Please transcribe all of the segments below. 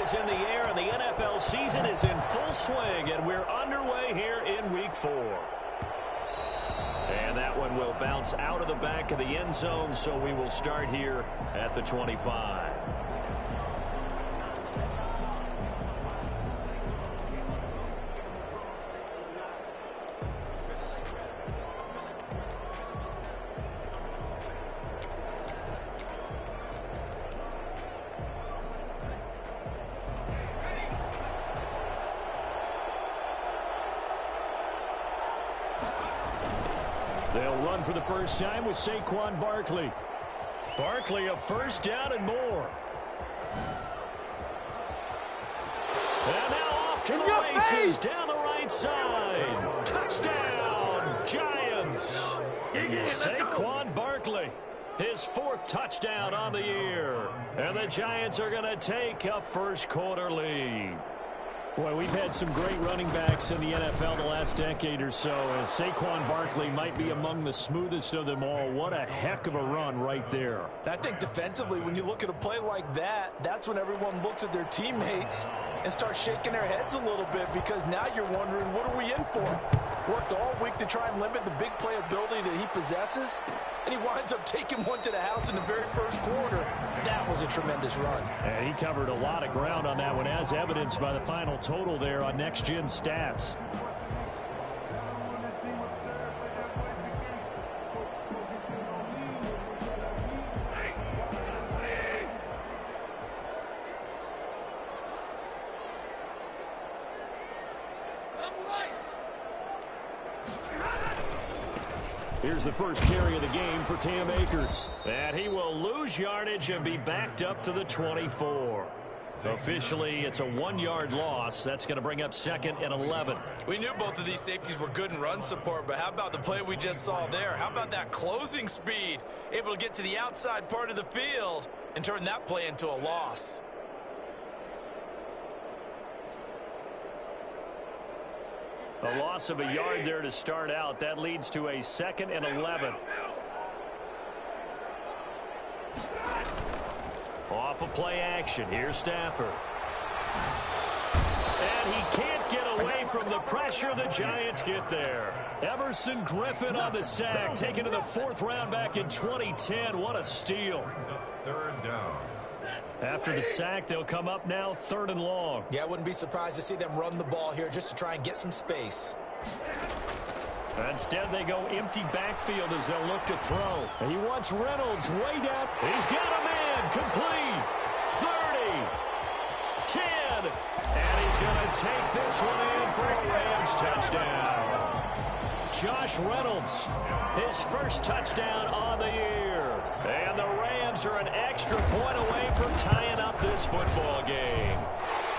is in the air, and the NFL season is in full swing, and we're underway here in Week 4. And that one will bounce out of the back of the end zone, so we will start here at the 25. They'll run for the first time with Saquon Barkley. Barkley, a first down and more. And now off to the races down the right side. Touchdown, Giants. Saquon Barkley, his 4th touchdown on the year. And the Giants are going to take a first quarter lead. Boy, we've had some great running backs in the NFL the last decade or so, and Saquon Barkley might be among the smoothest of them all. What a heck of a run right there. I think defensively, when you look at a play like that, that's when everyone looks at their teammates and starts shaking their heads a little bit, because now you're wondering, what are we in for? Worked all week to try and limit the big play ability that he possesses, and he winds up taking one to the house in the very first quarter. That was a tremendous run. And he covered a lot of ground on that one, as evidenced by the final total there on Next Gen Stats. Here's the first carry of the game for Cam Akers. And he will lose yardage and be backed up to the 24. Officially, it's a 1-yard loss. That's going to bring up 2nd and 11. We knew both of these safeties were good in run support, but how about the play we just saw there? How about that closing speed? Able to get to the outside part of the field and turn that play into a loss. A loss of a yard there to start out. That leads to a 2nd and 11. Off of play action. Here's Stafford. And he can't get away from the pressure. The Giants get there. Everson Griffin on the sack, taken to the 4th round back in 2010. What a steal. 3rd down. After the sack, they'll come up now 3rd and long. Yeah, I wouldn't be surprised to see them run the ball here just to try and get some space. Instead, they go empty backfield as they'll look to throw. And he wants Reynolds way down. He's got a man. Complete. 30. 10. And he's going to take this one in for a Rams touchdown. Josh Reynolds, his first touchdown on the year. And the Rams are an extra point away from tying up this football game.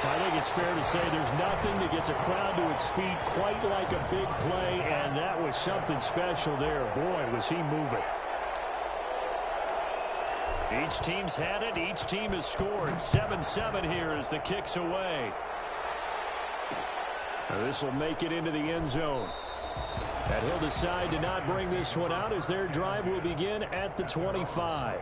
I think it's fair to say there's nothing that gets a crowd to its feet quite like a big play, and that was something special there. Boy, was he moving. Each team's had it. Each team has scored. 7-7 here as the kick's away. This will make it into the end zone. And he'll decide to not bring this one out as their drive will begin at the 25.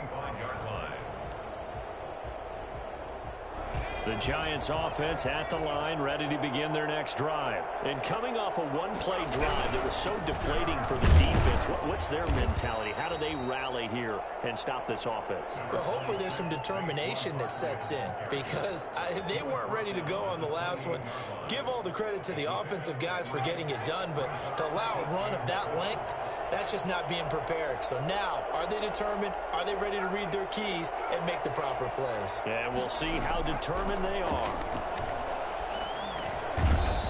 The Giants offense at the line, ready to begin their next drive. And coming off a one-play drive that was so deflating for the defense, what's their mentality? How do they rally here and stop this offense? Well, hopefully there's some determination that sets in, because they weren't ready to go on the last one. Give all the credit to the offensive guys for getting it done, but to allow a run of that length, that's just not being prepared. So now, are they determined? Are they ready to read their keys and make the proper plays? And we'll see how determined they are.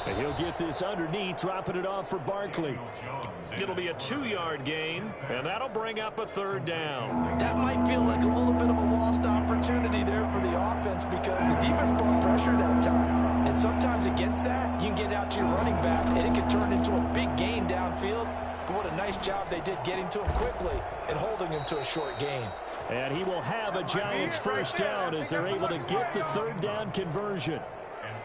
And he'll get this underneath, dropping it off for Barkley. It'll be a 2-yard gain, and that'll bring up a 3rd down. That might feel like a little bit of a lost opportunity there for the offense, because the defense brought pressure that time. And sometimes against that, you can get out to your running back, and it can turn into a big gain downfield. But what a nice job they did getting to him quickly and holding him to a short gain. And he will have a Giants first down as they're able to get the 3rd down conversion.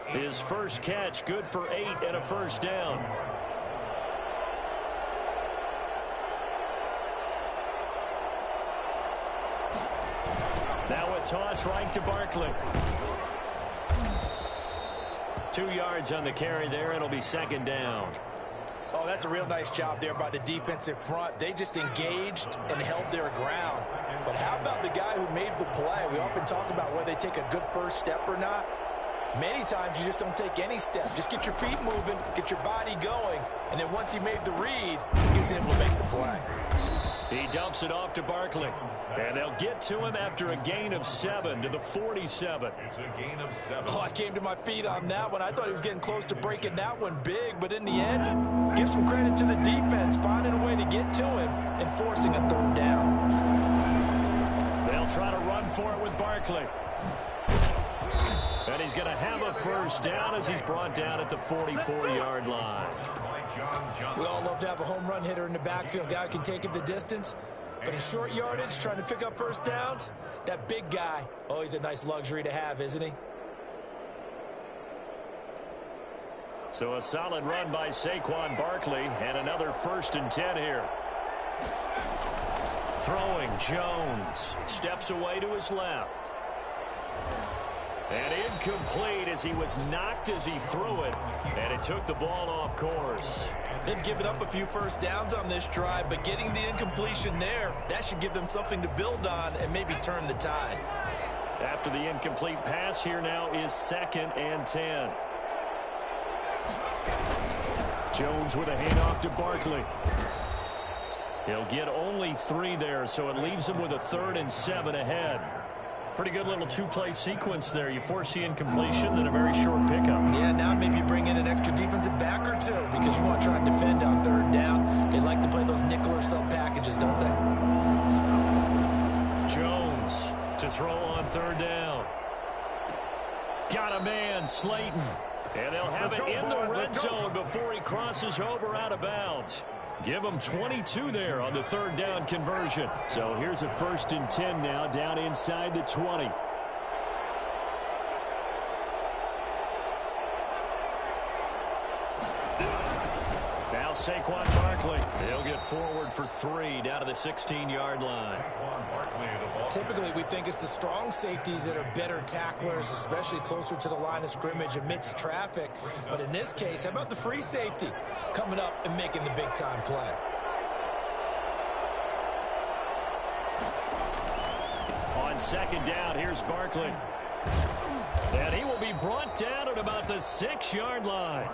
His first catch, good for 8 and a first down. Now a toss right to Barkley. 2 yards on the carry there. It'll be second down. Oh, that's a real nice job there by the defensive front. They just engaged and held their ground. But how about the guy who made the play? We often talk about whether they take a good first step or not. Many times you just don't take any step. Just get your feet moving, get your body going, and then once he made the read, he was able to make the play. He dumps it off to Barkley. And they'll get to him after a gain of 7 to the 47. It's a gain of 7. Oh, I came to my feet on that one. I thought he was getting close to breaking that one big, but in the end, give some credit to the defense, finding a way to get to him and forcing a third down. They'll try to run for it with Barkley. And he's going to have a first down as he's brought down at the 44-yard line. We all love to have a home run hitter in the backfield, guy who can take it the distance. But in short yardage, trying to pick up first downs, that big guy, oh, he's a nice luxury to have, isn't he? So a solid run by Saquon Barkley, and another 1st and 10 here. Throwing, Jones steps away to his left. And incomplete as he was knocked as he threw it, and it took the ball off course. They've given up a few first downs on this drive, but getting the incompletion there, that should give them something to build on and maybe turn the tide. After the incomplete pass, here now is 2nd and 10. Jones with a handoff to Barkley. He'll get only 3 there, so it leaves him with a 3rd and 7 ahead. Pretty good little 2-play sequence there. You force the incompletion, then a very short pickup. Yeah, now maybe bring in an extra defensive back or 2 because you want to try and defend on 3rd down. They like to play those nickel or sub packages, don't they? Jones to throw on 3rd down. Got a man, Slayton. And they'll have it in the red zone before he crosses over out of bounds. Give him 22 there on the 3rd down conversion. So here's a 1st and 10 now down inside the 20. Now Saquon Barkley. He'll get forward for 3 down to the 16-yard line. Typically, we think it's the strong safeties that are better tacklers, especially closer to the line of scrimmage amidst traffic. But in this case, how about the free safety coming up and making the big-time play? On 2nd down, here's Barkley. And he will be brought down at about the 6-yard line.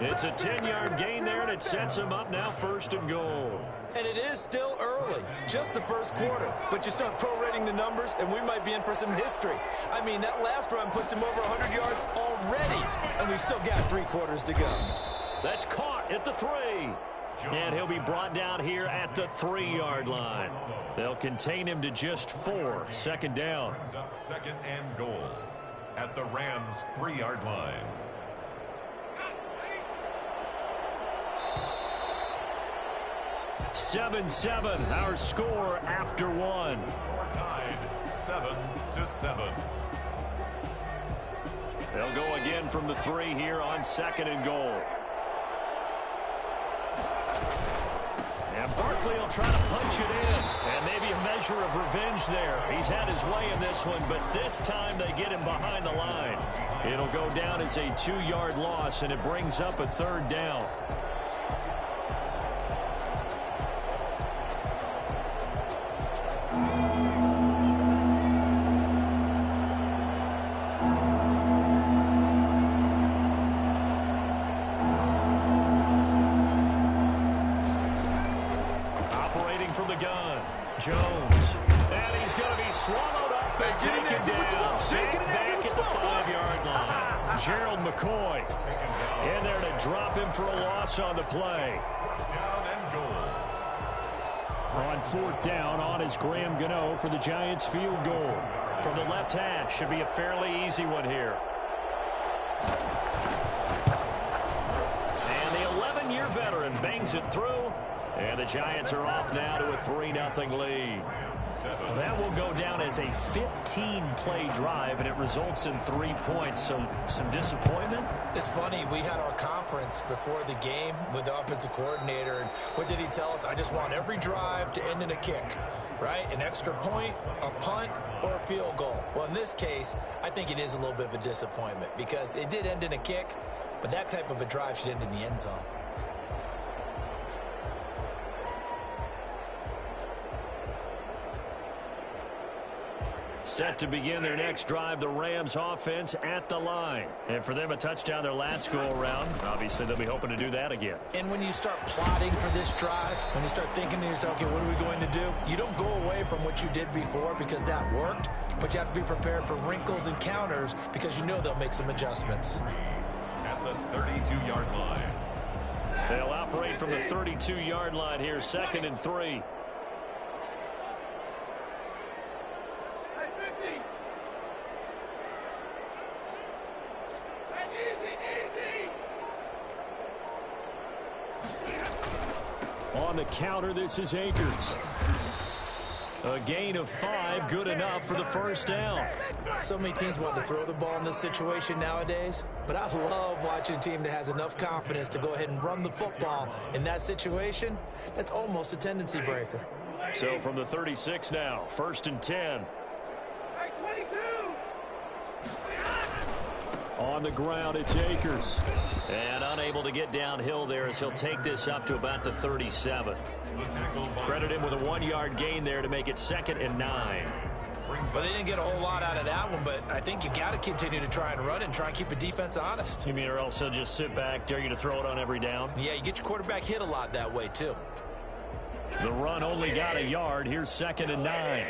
It's a 10-yard gain there, and it sets him up now 1st and goal. And it is still early, just the 1st quarter. But you start prorating the numbers, and we might be in for some history. I mean, that last run puts him over 100 yards already, and we've still got 3 quarters to go. That's caught at the 3. And he'll be brought down here at the 3-yard line. They'll contain him to just 4. 2nd down. 2nd and goal at the Rams' 3-yard line. 7-7, our score after 1. Score tied 7-7. They'll go again from the 3 here on 2nd and goal. And Barkley will try to punch it in. And maybe a measure of revenge there. He's had his way in this one, but this time they get him behind the line. It'll go down as a 2-yard loss, and it brings up a 3rd down. From the gun, Jones, and he's going to be swallowed up and taken down. Sacked back at the 5-yard line. Gerald McCoy in there to drop him for a loss on the play. Down and goal. On 4th down, on is Graham Gano for the Giants field goal. From the left hash, should be a fairly easy one here. And the 11-year veteran bangs it through. And the Giants are off now to a 3-0 lead. 7. That will go down as a 15-play drive, and it results in 3 points. So some disappointment. It's funny, we had our conference before the game with the offensive coordinator, and what did he tell us? I just want every drive to end in a kick, right? An extra point, a punt, or a field goal. Well, in this case, I think it is a little bit of a disappointment because it did end in a kick, but that type of a drive should end in the end zone. Set to begin their next drive, the Rams offense at the line. And for them, a touchdown their last go-around. Obviously, they'll be hoping to do that again. And when you start plotting for this drive, when you start thinking to yourself, okay, what are we going to do? You don't go away from what you did before because that worked, but you have to be prepared for wrinkles and counters because you know they'll make some adjustments. At the 32-yard line. They'll operate from the 32-yard line here, 2nd and 3. On the counter, this is Akers. A gain of 5, good enough for the first down. So many teams want to throw the ball in this situation nowadays, but I love watching a team that has enough confidence to go ahead and run the football. In that situation, that's almost a tendency breaker. So from the 36 now, 1st and 10. On the ground, it's Akers. And unable to get downhill there as he'll take this up to about the 37. Credit him with a 1-yard gain there to make it 2nd and 9. Well, they didn't get a whole lot out of that one, but I think you got to continue to try and run and try and keep the defense honest. You mean or else he'll just sit back, dare you to throw it on every down? Yeah, you get your quarterback hit a lot that way, too. The run only got a yard. Here's 2nd and 9.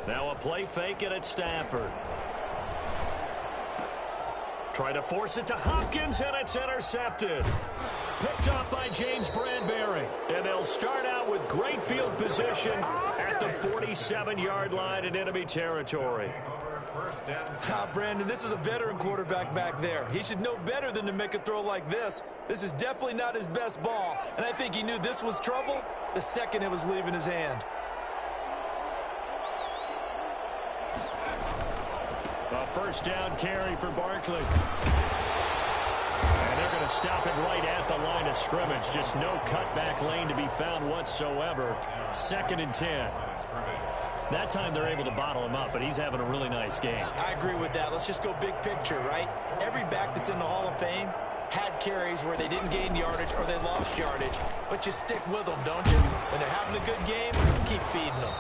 Now a play fake, and it's Stafford. Trying to force it to Hopkins, and it's intercepted. Picked up by James Bradbury. And they'll start out with great field position at the 47-yard line in enemy territory. Brandon, this is a veteran quarterback back there. He should know better than to make a throw like this. This is definitely not his best ball, and I think he knew this was trouble the second it was leaving his hand. A first down carry for Barkley. And they're going to stop it right at the line of scrimmage. Just no cutback lane to be found whatsoever. 2nd and 10. That time they're able to bottle him up, but he's having a really nice game. I agree with that. Let's just go big picture, right? Every back that's in the Hall of Fame had carries where they didn't gain yardage or they lost yardage. But you stick with them, don't you? When they're having a good game, keep feeding them.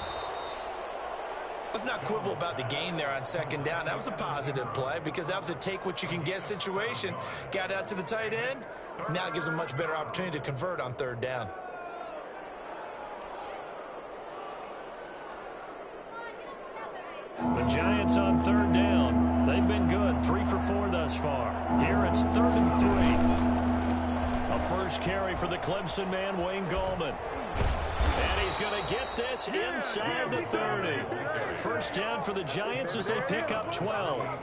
Let's not quibble about the gain there on 2nd down. That was a positive play because that was a take-what-you-can-get situation. Got out to the tight end. Now it gives them a much better opportunity to convert on 3rd down. The Giants on 3rd down. They've been good. 3 for 4 thus far. Here it's 3rd and 3. A first carry for the Clemson man, Wayne Gallman. And he's going to get this inside the 30. First down for the Giants as they pick up 12.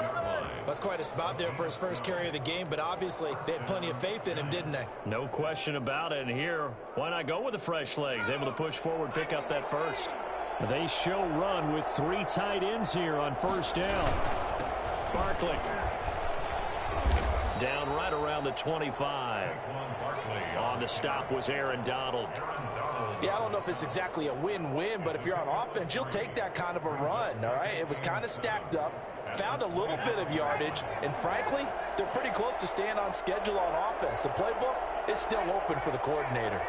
That's quite a spot there for his first carry of the game, but obviously they had plenty of faith in him, didn't they? No question about it. And here, why not go with the fresh legs? Able to push forward, pick up that first. They show run with 3 tight ends here on 1st down. Barkley. Down right around the 25. On the stop was Aaron Donald. Yeah, I don't know if it's exactly a win-win, but if you're on offense, you'll take that kind of a run, all right? It was kind of stacked up, found a little bit of yardage, and frankly, they're pretty close to staying on schedule on offense. The playbook is still open for the coordinator.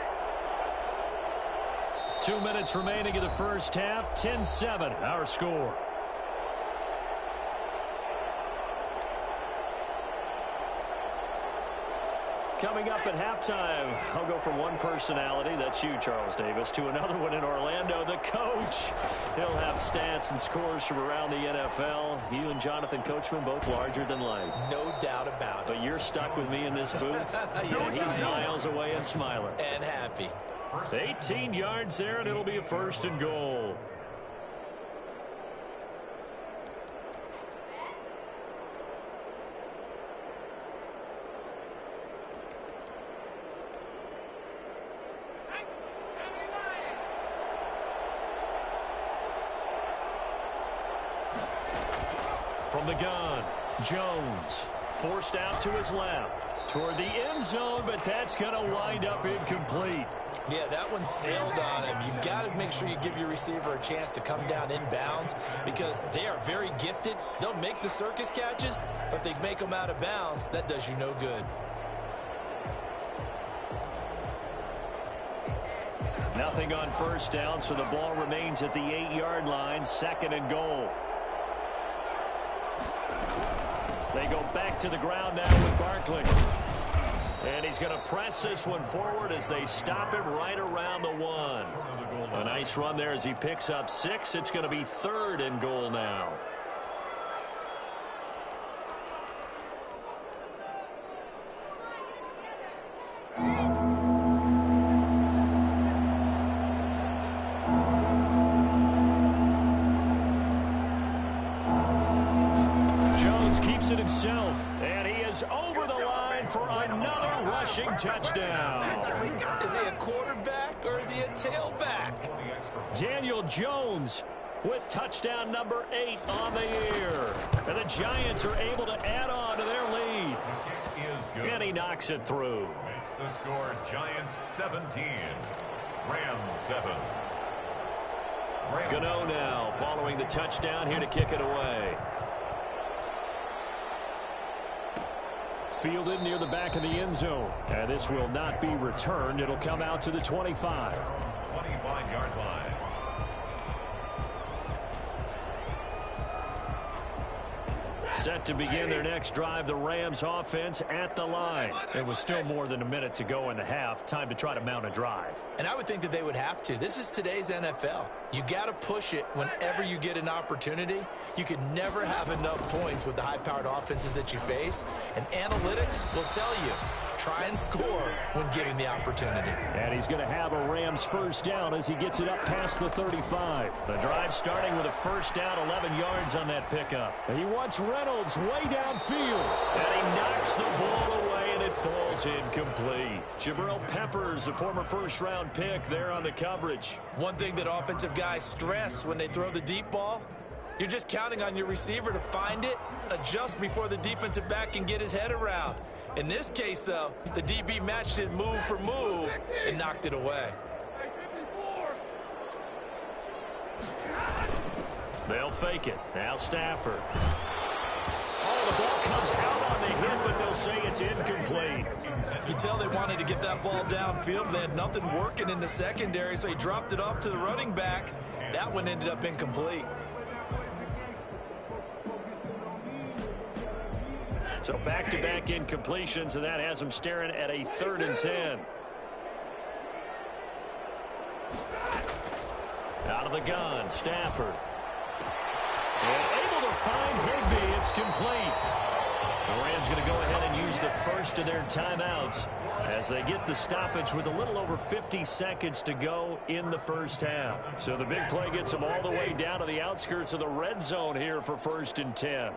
2 minutes remaining in the first half. 10-7, our score. Coming up at halftime, I'll go from one personality, that's you, Charles Davis, to another one in Orlando, the coach. He'll have stats and scores from around the NFL. You and Jonathan Coachman, both larger than life. No doubt about it. But you're stuck with me in this booth, and he's miles away and smiling. And happy. 18 yards there, and it'll be a 1st and goal. from the gun. Jones forced out to his left toward the end zone, but that's going to wind up incomplete. Yeah, that one sailed on him. You've got to make sure you give your receiver a chance to come down inbounds because they are very gifted. They'll make the circus catches, but they make them out of bounds. That does you no good. Nothing on first down, so the ball remains at the 8-yard line, 2nd and goal. They go back to the ground now with Barkley. And he's going to press this one forward as they stop him right around the 1. A nice run there as he picks up 6. It's going to be 3rd and goal now. Jones keeps it himself, and he is over the line for another rushing touchdown. Is he a quarterback or is he a tailback? Daniel Jones with touchdown number 8 on the year. And the Giants are able to add on to their lead. And he knocks it through. Makes the score Giants 17, Rams 7. Gano now following the touchdown here to kick it away. Fielded near the back of the end zone. And this will not be returned. It'll come out to the 25. 25-yard line. Set to begin their next drive, the Rams offense at the line. It was still more than a minute to go in the half. Time to try to mount a drive. And I would think that they would have to. This is today's NFL. You got to push it whenever you get an opportunity. You could never have enough points with the high-powered offenses that you face. And analytics will tell you, try and score when given the opportunity. And he's going to have a Rams first down as he gets it up past the 35. The drive starting with a first down, 11 yards on that pickup. And he wants Reynolds way downfield. And he knocks the ball away, and it falls incomplete. Jabril Peppers, a former first-round pick, there on the coverage. One thing that offensive guys stress when they throw the deep ball, you're just counting on your receiver to find it, adjust before the defensive back can get his head around. In this case, though, the DB matched it move for move and knocked it away. They'll fake it. Now Stafford. Oh, the ball comes out on the hit, but they'll say it's incomplete. You can tell they wanted to get that ball downfield. They had nothing working in the secondary, so he dropped it off to the running back. That one ended up incomplete. So back-to-back incompletions, and that has them staring at a 3rd and 10. Out of the gun, Stafford. And able to find Higbee. It's complete. The Rams going to go ahead and use the first of their timeouts as they get the stoppage with a little over 50 seconds to go in the first half. So the big play gets them all the way down to the outskirts of the red zone here for 1st and 10.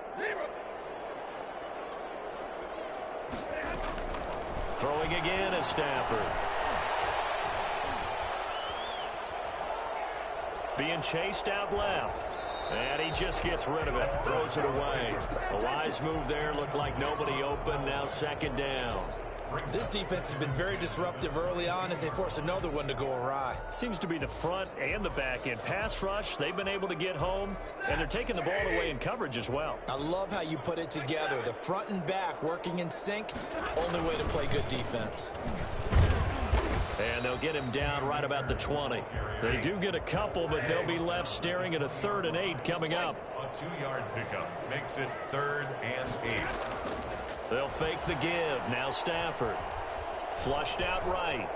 Throwing again is Stafford. Being chased out left. And he just gets rid of it. Throws it away. A wise move there. Looked like nobody open. Now 2nd down. This defense has been very disruptive early on as they force another one to go awry. Seems to be the front and the back end. Pass rush, they've been able to get home, and they're taking the ball away in coverage as well. I love how you put it together. The front and back working in sync. Only way to play good defense. And they'll get him down right about the 20. They do get a couple, but they'll be left staring at a 3rd and 8 coming up. A 2-yard pickup makes it 3rd and 8. They'll fake the give. Now Stafford. Flushed out right.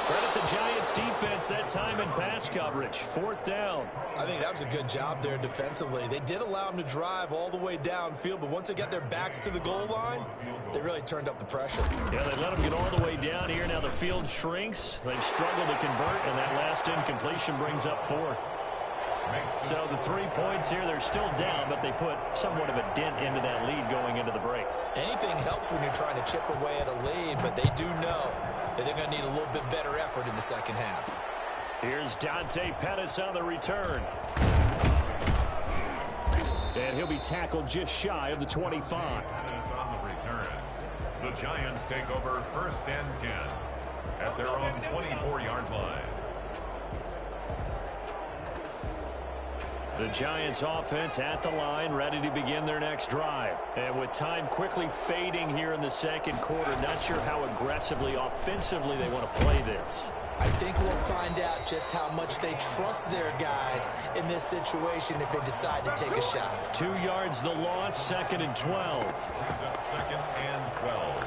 Credit the Giants defense that time in pass coverage. 4th down. I think that was a good job there defensively. They did allow them to drive all the way downfield, but once they got their backs to the goal line, they really turned up the pressure. Yeah, they let them get all the way down here. Now the field shrinks. They've struggled to convert, and that last incompletion brings up 4th. So the 3 points here, they're still down, but they put somewhat of a dent into that lead going into the break. Anything helps when you're trying to chip away at a lead, but they do know that they're going to need a little bit better effort in the second half. Here's Dante Pettis on the return. And he'll be tackled just shy of the 25. On the return, the Giants take over 1st and 10 at their own 24-yard line. The Giants offense at the line, ready to begin their next drive. And with time quickly fading here in the second quarter, not sure how aggressively, offensively they want to play this. I think we'll find out just how much they trust their guys in this situation if they decide to take a shot. 2 yards the loss, 2nd and 12. Brings up 2nd and 12.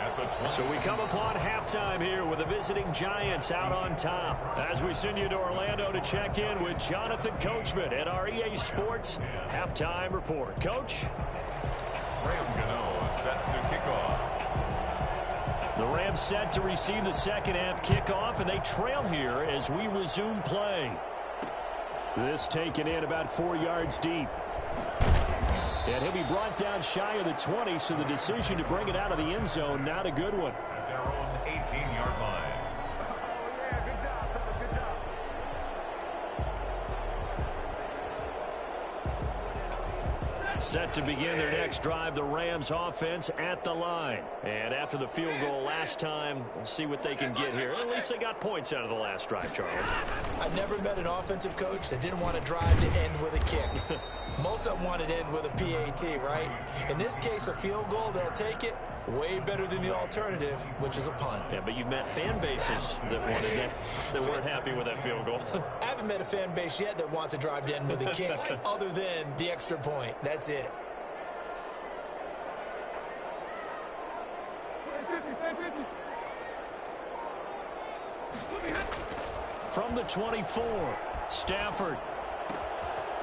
At the 20. So we come upon halftime here with the visiting Giants out on top. As we send you to Orlando to check in with Jonathan Coachman at our EA Sports Halftime Report. Coach? Graham Gano set to kick off. The Rams set to receive the second half kickoff, and they trail here as we resume play. This taken in about 4 yards deep. And he'll be brought down shy of the 20, so the decision to bring it out of the end zone, not a good one. At their own 18-yard line. Set to begin their next drive, the Rams offense at the line. And after the field goal last time, we'll see what they can get here. At least they got points out of the last drive, Charles. I've never met an offensive coach that didn't want to drive to end with a kick. Most of them want to end with a PAT, right? In this case, a field goal, they'll take it. Way better than the alternative, which is a punt. Yeah, but you've met fan bases that wanted that weren't happy with that field goal. I haven't met a fan base yet that wants to drive to end with a kick other than the extra point. That's it. From the 24, Stafford.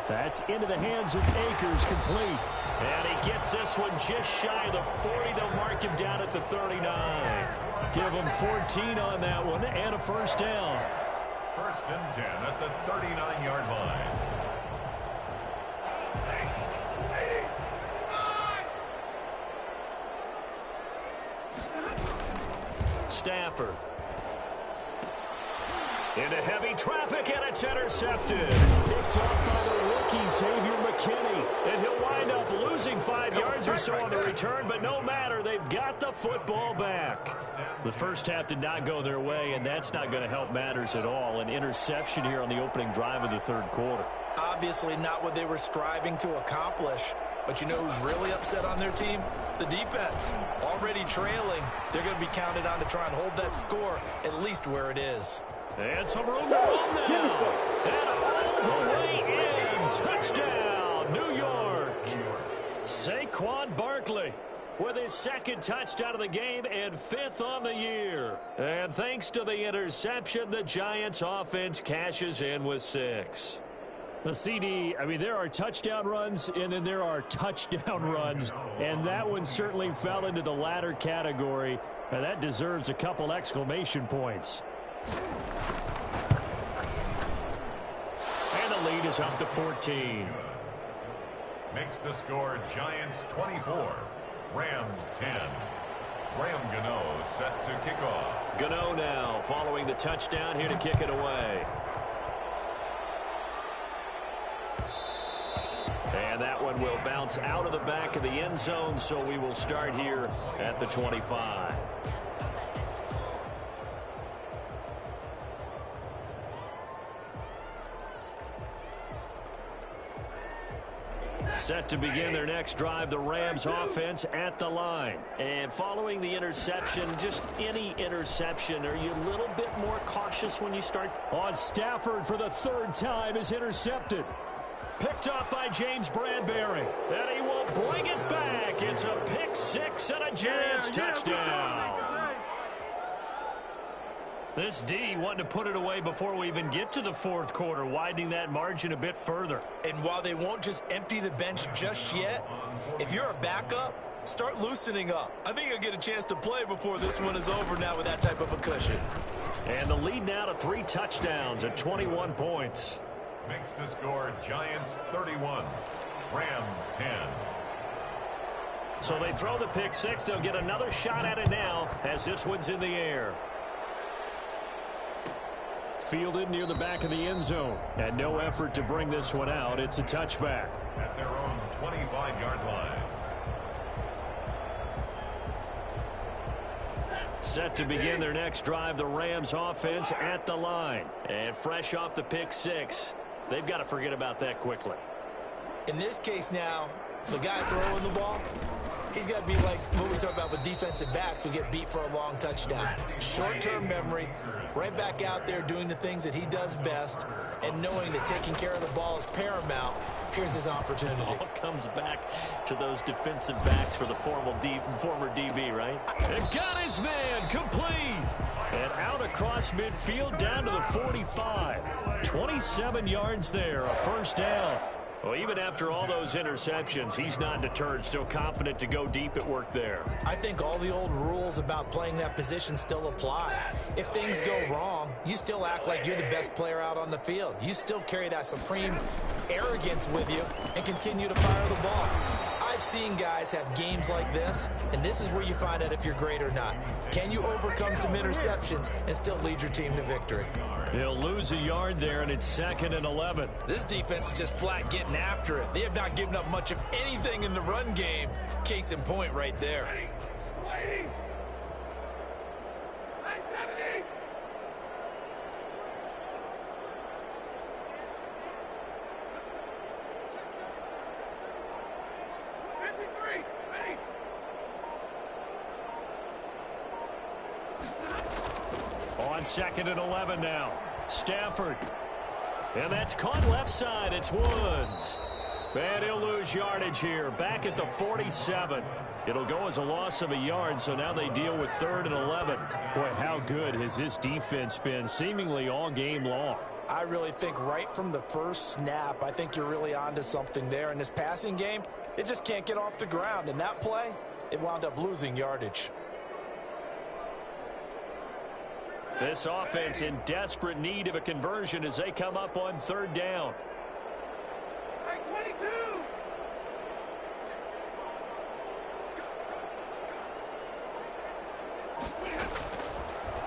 That's into the hands of Akers, complete. And he gets this one just shy of the 40. They'll mark him down at the 39. Give him 14 on that one and a first down. 1st and 10 at the 39-yard line. Stafford. Into heavy traffic, and it's intercepted. Picked off by the rookie, Xavier McKinney. And he'll wind up losing 5 yards or so on the return, but no matter, they've got the football back. The first half did not go their way, and that's not going to help matters at all. An interception here on the opening drive of the third quarter. Obviously not what they were striving to accomplish. But you know who's really upset on their team? The defense. Already trailing, they're going to be counted on to try and hold that score at least where it is. And some room to run now. And all the way in. Touchdown, New York. Saquon Barkley with his second touchdown of the game and 5th on the year. And thanks to the interception, the Giants offense cashes in with 6. The CD, I mean, there are touchdown runs, and then there are touchdown runs, and that one certainly fell into the latter category, and that deserves a couple exclamation points. And the lead is up to 14. Makes the score Giants 24, Rams 10. Graham Gano set to kick off. Gano now following the touchdown here to kick it away. And that one will bounce out of the back of the end zone, so we will start here at the 25. Set to begin their next drive, the Rams offense at the line. And following the interception, just any interception, are you a little bit more cautious when you start? On Stafford for the 3rd time is intercepted. Picked up by James Bradbury. And he will bring it back. It's a pick 6 and a Giants touchdown. This D wanted to put it away before we even get to the 4th quarter, widening that margin a bit further. And while they won't just empty the bench just yet, if you're a backup, start loosening up. I think you'll get a chance to play before this one is over now with that type of a cushion. And the lead now to 3 touchdowns at 21 points. Makes the score Giants 31, Rams 10. So they throw the pick 6. They'll get another shot at it now as this one's in the air. Fielded near the back of the end zone. And no effort to bring this one out. It's a touchback. At their own 25-yard line. Set to begin their next drive, the Rams offense at the line. And fresh off the pick six, they've got to forget about that quickly. In this case now, the guy throwing the ball, he's got to be like what we talk about with defensive backs who get beat for a long touchdown. Short-term memory, right back out there doing the things that he does best, and knowing that taking care of the ball is paramount. Here's his opportunity. It all comes back to those defensive backs for the former DB, right? And got his man complete. And out across midfield down to the 45. 27 yards there, a first down. Well, even after all those interceptions, he's not deterred, still confident to go deep at work there. I think all the old rules about playing that position still apply. If things go wrong, you still act like you're the best player out on the field. You still carry that supreme arrogance with you and continue to fire the ball. I've seen guys have games like this, and this is where you find out if you're great or not. Can you overcome some interceptions and still lead your team to victory? He'll lose a yard there, and it's 2nd and 11. This defense is just flat getting after it. They have not given up much of anything in the run game. Case in point right there. On 2nd and 11 now. Stafford. And that's caught left side. It's Woods. And he'll lose yardage here. Back at the 47. It'll go as a loss of a yard, so now they deal with 3rd and 11. Boy, how good has this defense been seemingly all game long? I really think right from the first snap, I think you're really onto something there. In this passing game, it just can't get off the ground. In that play, it wound up losing yardage. This offense in desperate need of a conversion as they come up on 3rd down.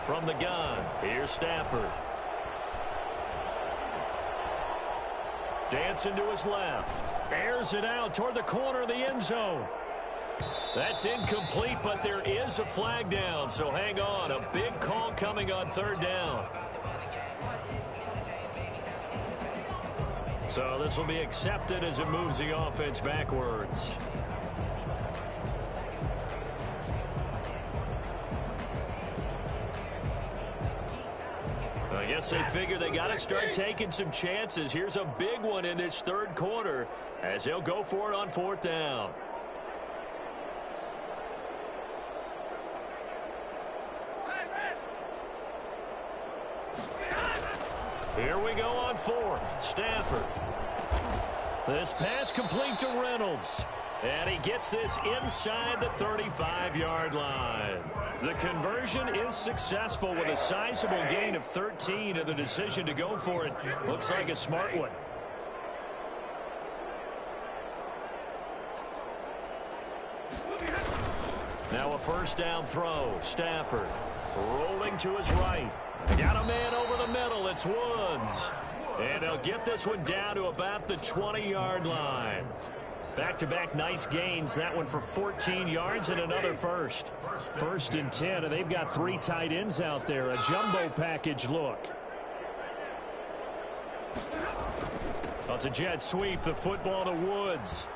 From the gun, here's Stafford. Dancing to his left. Airs it out toward the corner of the end zone. That's incomplete, but there is a flag down, so hang on. A big call coming on 3rd down. So this will be accepted as it moves the offense backwards. I guess they figure they got to start taking some chances. Here's a big one in this 3rd quarter as they'll go for it on 4th down. Here we go on 4th. Stafford. This pass complete to Reynolds. And he gets this inside the 35-yard line. The conversion is successful with a sizable gain of 13, and the decision to go for it looks like a smart one. Now a first down throw. Stafford rolling to his right. Got a man over the middle. It's Woods. And they'll get this one down to about the 20-yard line. Back-to-back nice gains. That one for 14 yards and another first. 1st and 10, and they've got 3 tight ends out there. A jumbo package look. Well, it's a jet sweep. The football to Woods.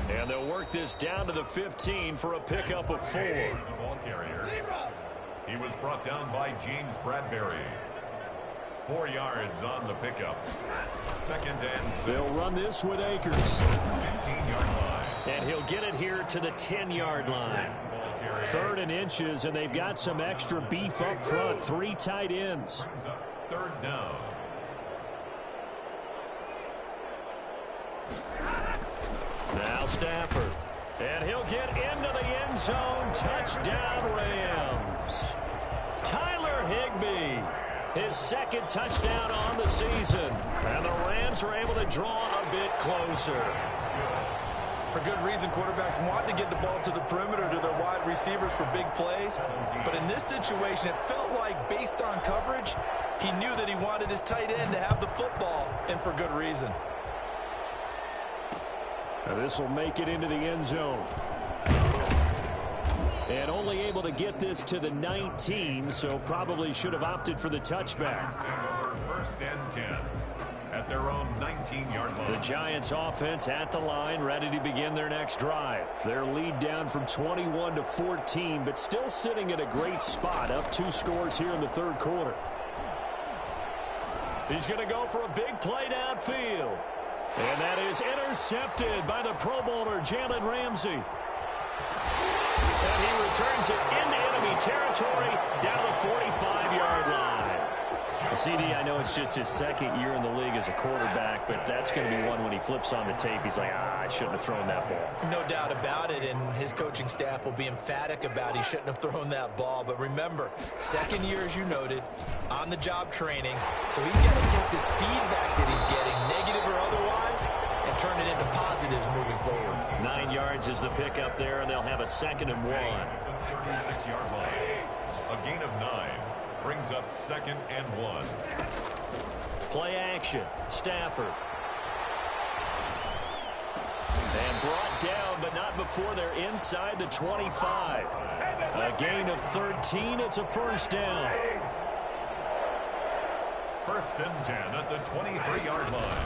And they'll work this down to the 15 for a pickup of 4. The ball carrier. He was brought down by James Bradbury. 4 yards on the pickup. 2nd and 6. They'll run this with Akers. 15-yard line. And he'll get it here to the 10-yard line. 3rd and inches, and they've got some extra beef up front. 3 tight ends. 3rd down. Now Stafford. And he'll get into the end zone. Touchdown, Rams. Tyler Higbee. His 2nd touchdown on the season. And the Rams are able to draw a bit closer. For good reason, quarterbacks want to get the ball to the perimeter to their wide receivers for big plays. But in this situation, it felt like based on coverage, he knew that he wanted his tight end to have the football, and for good reason. This will make it into the end zone. And only able to get this to the 19, so probably should have opted for the touchback. First and 10 at their own 19-yard line. The Giants offense at the line, ready to begin their next drive. Their lead down from 21 to 14, but still sitting at a great spot, up 2 scores here in the third quarter. He's going to go for a big play downfield. And that is intercepted by the Pro Bowler, Jalen Ramsey. And he returns it into enemy territory down the 45-yard line. CD, I know it's just his second year in the league as a quarterback, but that's going to be one when he flips on the tape. He's like, I shouldn't have thrown that ball. No doubt about it, and his coaching staff will be emphatic about he shouldn't have thrown that ball. But remember, second year, as you noted, on-the-job training. So he's got to take this feedback that he's getting, negative or otherwise, and turn it into positives moving forward. 9 yards is the pickup there, and they'll have a 2nd and 1. 36-yard line. A gain of 9 brings up 2nd and 1. Play action. Stafford. And brought down, but not before they're inside the 25. A gain of 13. It's a first down. First and 10 at the 23-yard line.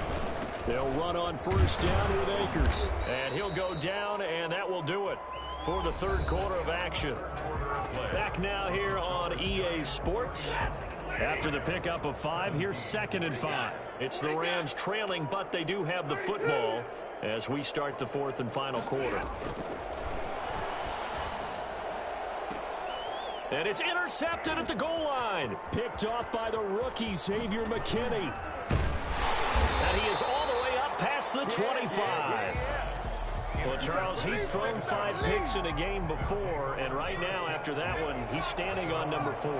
They'll run on first down with Akers. And he'll go down, and that will do it for the third quarter of action. Back now here on EA Sports. After the pickup of 5, here's 2nd and 5. It's the Rams trailing, but they do have the football as we start the 4th and final quarter. And it's intercepted at the goal line. Picked off by the rookie, Xavier McKinney. And he is all the way up past the 25. Well, Charles, he's thrown 5 picks in a game before, and right now, after that one, he's standing on number 4.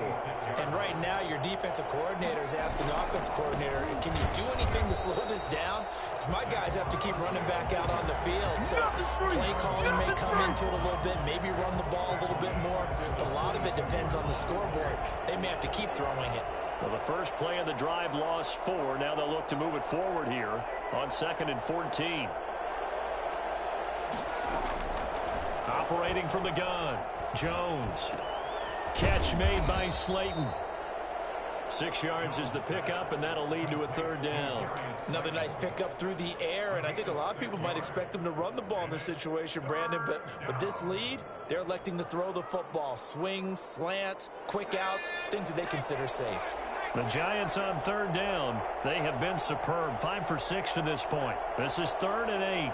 And right now, your defensive coordinator is asking the offensive coordinator, can you do anything to slow this down? Because my guys have to keep running back out on the field, so play calling may come into it a little bit, maybe run the ball a little bit more, but a lot of it depends on the scoreboard. They may have to keep throwing it. Well, the first play of the drive lost 4. Now they'll look to move it forward here on 2nd and 14. Operating from the gun, Jones. Catch made by Slayton. 6 yards is the pickup, and that'll lead to a 3rd down. Another nice pickup through the air, and I think a lot of people might expect them to run the ball in this situation, Brandon, but with this lead, they're electing to throw the football. Swings, slants, quick outs, things that they consider safe. The Giants on 3rd down. They have been superb. 5 for 6 to this point. This is 3rd and 8.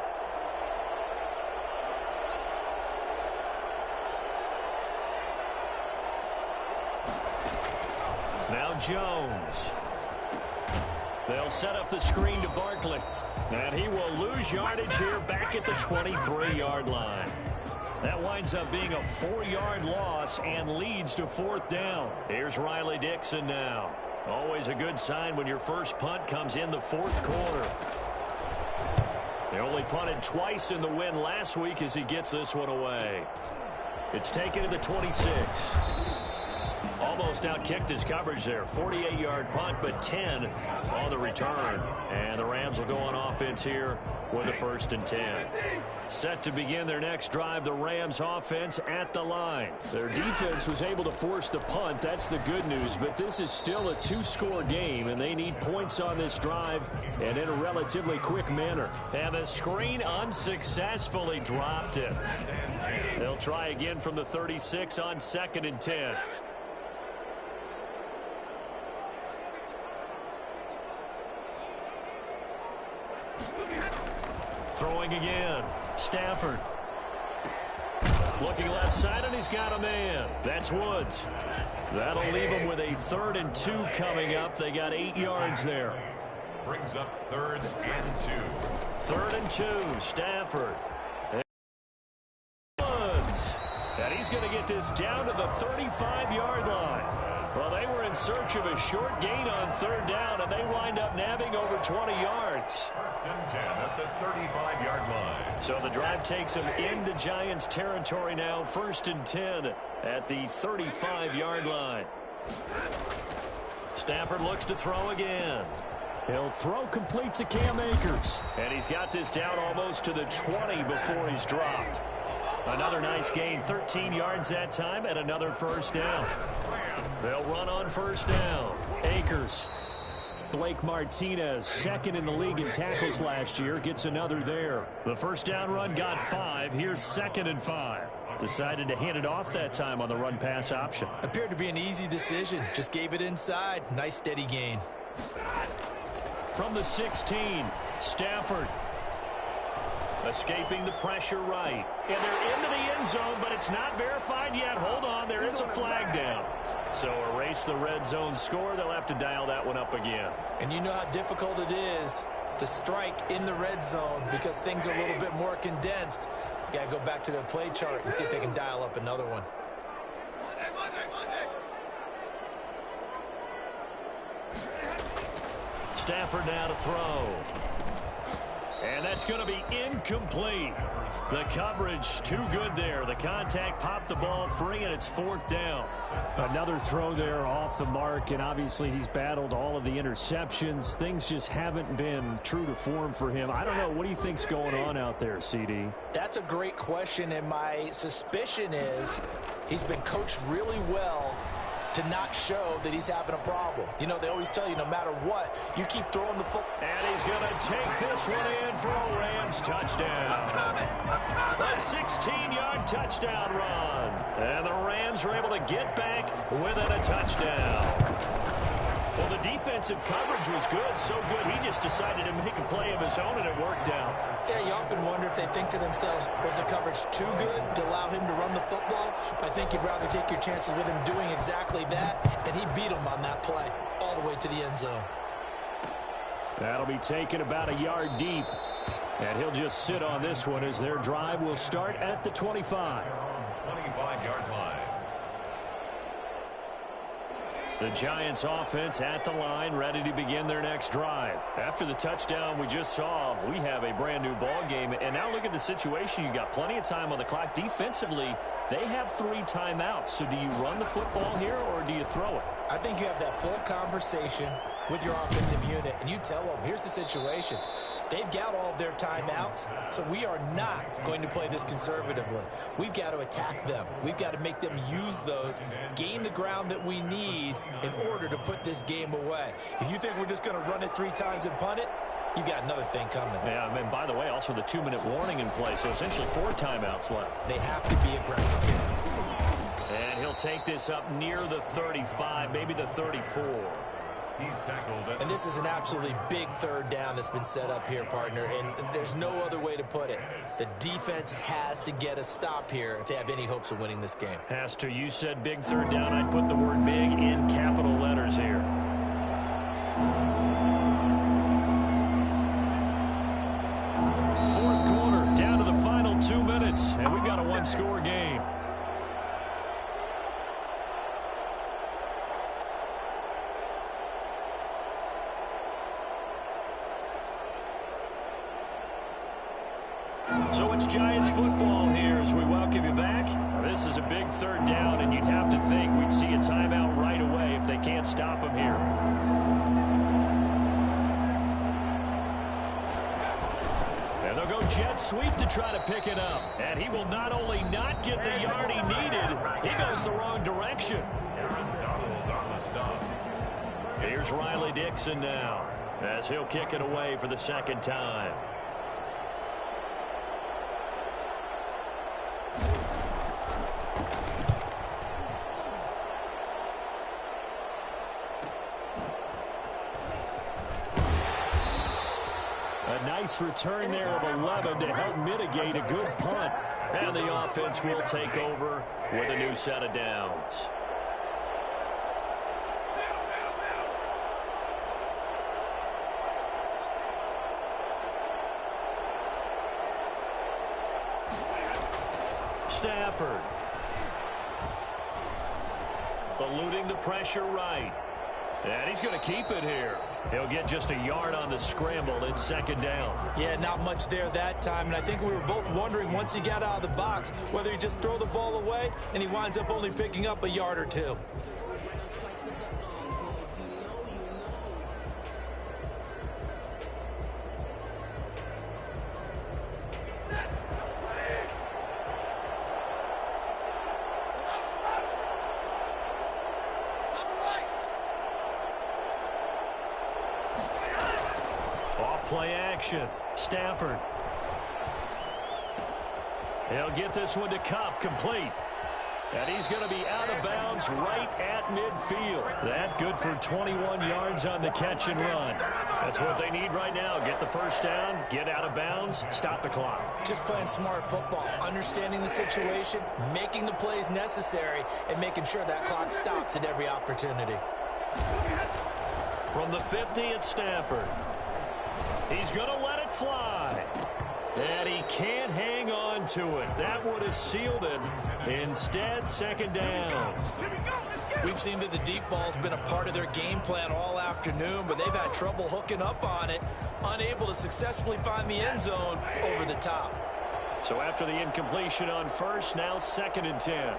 Now Jones. They'll set up the screen to Barkley. And he will lose yardage here back at the 23-yard line. That winds up being a 4-yard loss and leads to 4th down. Here's Riley Dixon now. Always a good sign when your first punt comes in the 4th quarter. They only punted twice in the win last week as he gets this one away. It's taken to the 26. Almost outkicked his coverage there. 48-yard punt, but 10 on the return. And the Rams will go on offense here with a 1st and 10. Set to begin their next drive, the Rams offense at the line. Their defense was able to force the punt. That's the good news, but this is still a 2-score game, and they need points on this drive and in a relatively quick manner. And the screen unsuccessfully dropped it. They'll try again from the 36 on 2nd and 10. Throwing again. Stafford. Looking left side, and he's got a man. That's Woods. That'll leave him with a 3rd and 2 coming up. They got 8 yards there. Brings up 3rd and 2. 3rd and 2. Stafford. And Woods. And he's going to get this down to the 35-yard line. Well, they were in search of a short gain on 3rd down, and they wind up nabbing over 20 yards. 1st and 10 at the 35-yard line. So the drive takes them into Giants territory now. 1st and 10 at the 35-yard line. Stafford looks to throw again. He'll throw complete to Cam Akers. And he's got this down almost to the 20 before he's dropped. Another nice gain, 13 yards that time, and another first down. They'll run on first down. Akers. Blake Martinez, second in the league in tackles last year, gets another there. The first down run got 5. Here's 2nd and 5. Decided to hand it off that time on the run-pass option. Appeared to be an easy decision. Just gave it inside. Nice steady gain. From the 16, Stafford. Escaping the pressure right. And they're into the end zone, but it's not verified yet. Hold on, there is a flag down. So erase the red zone score. They'll have to dial that one up again. And you know how difficult it is to strike in the red zone because things are a little bit more condensed. You got to go back to their play chart and see if they can dial up another one. Stafford now to throw. And that's going to be incomplete. The coverage too good there. The contact popped the ball free, and it's 4th down. Another throw there off the mark, and obviously he's battled all of the interceptions. Things just haven't been true to form for him. I don't know. What do you think's going on out there, CD? That's a great question, and my suspicion is he's been coached really well to not show that he's having a problem. You know, they always tell you no matter what, you keep throwing the football. And he's going to take this one in for a Rams touchdown. A 16-yard touchdown run. And the Rams are able to get back within a touchdown. Well, the defensive coverage was good, so good he just decided to make a play of his own, and it worked out. Yeah, you often wonder if they think to themselves, was the coverage too good to allow him to run the football? I think you'd rather take your chances with him doing exactly that, and he beat him on that play all the way to the end zone. That'll be taken about a yard deep, and he'll just sit on this one as their drive will start at the 25. 25-yard line. The Giants offense at the line, ready to begin their next drive. After the touchdown we just saw, we have a brand new ball game. And now look at the situation. You got plenty of time on the clock. Defensively, they have 3 timeouts. So do you run the football here or do you throw it? I think you have that full conversation with your offensive unit, and you tell them, here's the situation. They've got all their timeouts, so we are not going to play this conservatively. We've got to attack them. We've got to make them use those, gain the ground that we need in order to put this game away. If you think we're just going to run it 3 times and punt it, you got another thing coming. Yeah, and by the way, also the 2-minute warning in play, so essentially 4 timeouts left. They have to be aggressive here. And he'll take this up near the 35, maybe the 34. He's tackled it. And this is an absolutely big 3rd down that's been set up here, partner, and there's no other way to put it. The defense has to get a stop here if they have any hopes of winning this game. Pastor, you said big 3rd down. I'd put the word big in capital letters here. 4th quarter, down to the final 2 minutes, and we've got a 1-score game. So it's Giants football here as we welcome you back. This is a big 3rd down, and you'd have to think we'd see a timeout right away if they can't stop him here. And they'll go jet sweep to try to pick it up. And he will not only not get the yard he needed, he goes the wrong direction. Here's Riley Dixon now as he'll kick it away for the 2nd time. A nice return there of 11 to help mitigate a good punt. And the offense will take over with a new set of downs. Stafford. Eluding the pressure right. And he's going to keep it here. He'll get just a yard on the scramble. It's 2nd down. Yeah, not much there that time. And I think we were both wondering once he got out of the box whether he just throw the ball away and he winds up only picking up a yard or 2. play action. Stafford. He'll get this one to Kupp, complete. And he's going to be out of bounds right at midfield. That good for 21 yards on the catch and run. That's what they need right now. Get the first down, get out of bounds, stop the clock. Just playing smart football, understanding the situation, making the plays necessary, and making sure that clock stops at every opportunity. From the 50, it's Stafford. He's going to let it fly. And he can't hang on to it. That would have sealed it. Instead, second down. We've seen that the deep ball's been a part of their game plan all afternoon, but they've had trouble hooking up on it, unable to successfully find the end zone over the top. So after the incompletion on first, now 2nd and 10.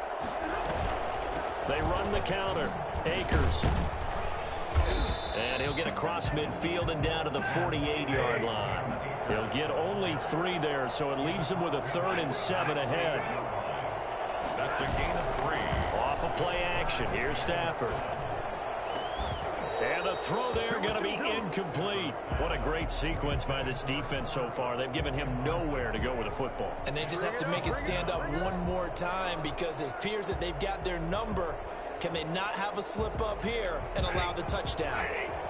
They run the counter. Akers. And he'll get across midfield and down to the 48-yard line. He'll get only 3 there, so it leaves him with a 3rd and 7 ahead. That's a gain of 3. Off of play action. Here's Stafford. And the throw there going to be incomplete. What a great sequence by this defense so far. They've given him nowhere to go with the football. And they just have to make it stand up one more time because it appears that they've got their number. Can they not have a slip up here and allow the touchdown?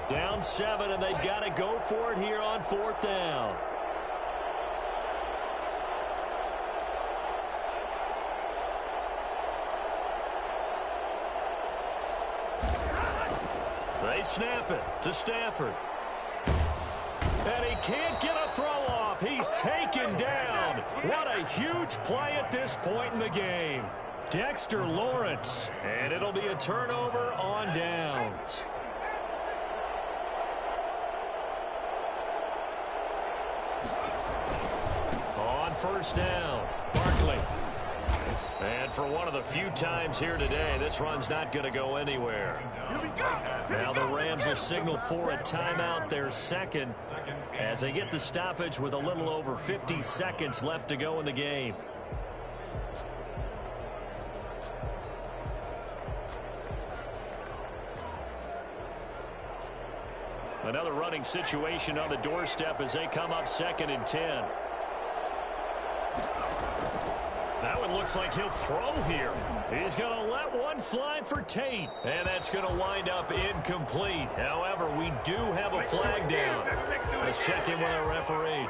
Down 7, and they've got to go for it here on 4th down. They snap it to Stafford. And he can't get a throw off. He's taken down. What a huge play at this point in the game. Dexter Lawrence. And it'll be a turnover on downs. On first down, Barkley. And for one of the few times here today, this run's not going to go anywhere. Now the Rams will signal for a timeout, their 2nd, as they get the stoppage with a little over 50 seconds left to go in the game. Another running situation on the doorstep as they come up 2nd and 10. That one looks like he'll throw here. He's going to let one fly for Tate. And that's going to wind up incomplete. However, we do have a flag down. Let's check in with our referee.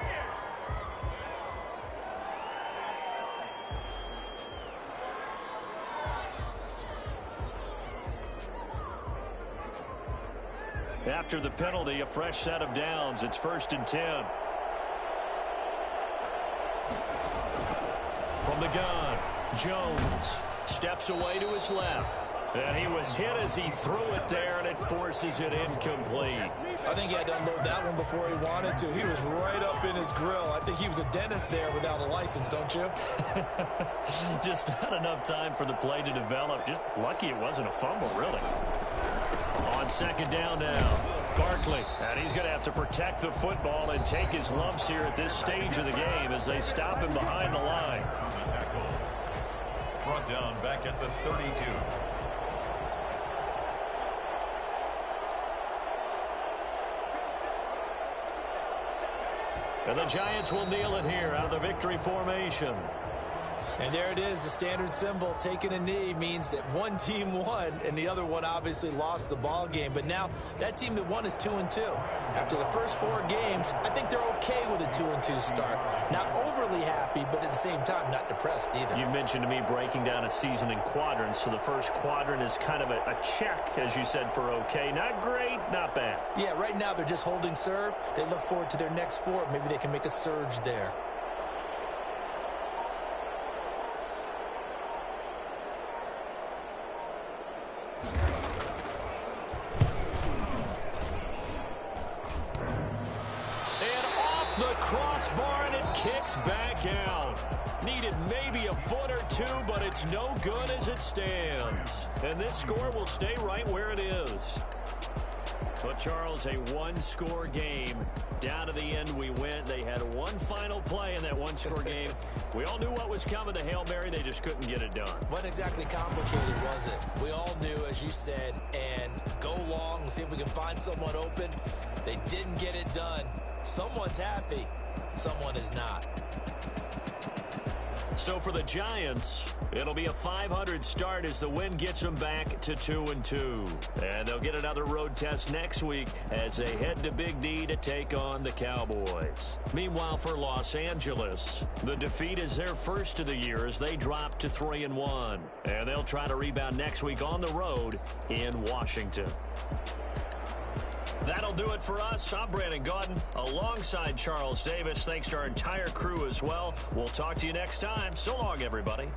After the penalty, a fresh set of downs. It's 1st and 10. From the gun, Jones steps away to his left. And he was hit as he threw it there, and it forces it incomplete. I think he had to unload that one before he wanted to. He was right up in his grill. I think he was a dentist there without a license, don't you? Just not enough time for the play to develop. Just lucky it wasn't a fumble, really. On 2nd down now, Barkley. And he's going to have to protect the football and take his lumps here at this stage of the game as they stop him behind the line. Front down back at the 32. And the Giants will kneel it here out of the victory formation. And there it is, the standard symbol. Taking a knee means that one team won and the other one obviously lost the ball game. But now that team that won is 2-2. After the first 4 games, I think they're okay with a 2-2 start. Not overly happy, but at the same time, not depressed either. You mentioned to me breaking down a season in quadrants. So the first quadrant is kind of a check, as you said, for okay. Not great, not bad. Yeah, right now they're just holding serve. They look forward to their next 4. Maybe they can make a surge there. Crossbar, and it kicks back out. Needed maybe a foot or 2, but it's no good as it stands. And this score will stay right where it is. But, Charles, a one-score game. Down to the end we went. They had one final play in that one-score game. We all knew what was coming to Hail Mary. They just couldn't get it done. Wasn't exactly complicated, was it? We all knew, as you said, and go long and see if we can find someone open. They didn't get it done. Someone's happy, someone is not. So for the Giants, it'll be a .500 start as the win gets them back to 2-2. And they'll get another road test next week as they head to Big D to take on the Cowboys. Meanwhile, for Los Angeles, the defeat is their first of the year as they drop to 3-1. And they'll try to rebound next week on the road in Washington. That'll do it for us. I'm Brandon Gaudin alongside Charles Davis. Thanks to our entire crew as well. We'll talk to you next time. So long, everybody.